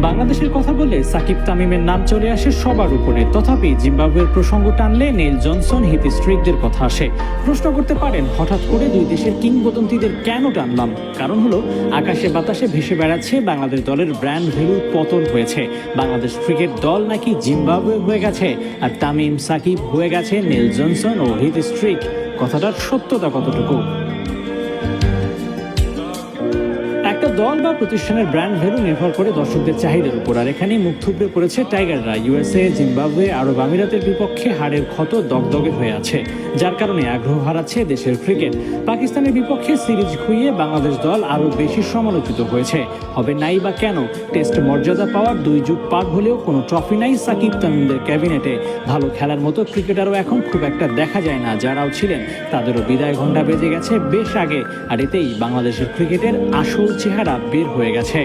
বাংলাদেশের কথা বললে সাকিব তামিমের নাম চলে আসে সবার উপরে। তথাপি জিম্বাবুয়ের প্রসঙ্গ টানলে নেল জনসন, হিথ স্ট্রিকদের কথা আসে। প্রশ্ন করতে পারেন হঠাৎ করে দুই দেশের কিংবদন্তিদের কেন টানলাম? কারণ হলো আকাশে বাতাসে ভেসে বেড়াচ্ছে বাংলাদেশ দলের ব্র্যান্ড ভ্যালুর পতন হয়েছে। বাংলাদেশ ক্রিকেট দল নাকি জিম্বাবুয়ে হয়ে গেছে, আর তামিম সাকিব হয়ে গেছে নেল জনসন ও হিথ স্ট্রিক। কথাটার সত্যতা কতটুকু? একটা দল বা প্রতিষ্ঠানের ব্র্যান্ড ভ্যালু নির্ভর করে দর্শকদের চাহিদার উপর, আর এখানেই মুখ থুবড়ে পড়েছে টাইগাররা। ইউএসএ, জিম্বাবুয়ে, আরব আমিরাতের বিপক্ষে হারের ক্ষত দগদগে হয়ে আছে, যার কারণে আগ্রহ হারাচ্ছে দেশের ক্রিকেট। পাকিস্তানের বিপক্ষে সিরিজ খুইয়ে বাংলাদেশ দল আরও বেশি সমালোচিত হয়েছে। হবে নাই বা কেন? টেস্ট মর্যাদা পাওয়ার 2 যুগ পার হলেও কোনো ট্রফি নাই সাকিব তামিমদের ক্যাবিনেটে। ভালো খেলার মতো ক্রিকেটারও এখন খুব একটা দেখা যায় না। যারাও ছিলেন তাদেরও বিদায় ঘণ্টা বেজে গেছে বেশ আগে, আর এতেই বাংলাদেশের ক্রিকেটের আসল চেহারা বের হয়ে গেছে।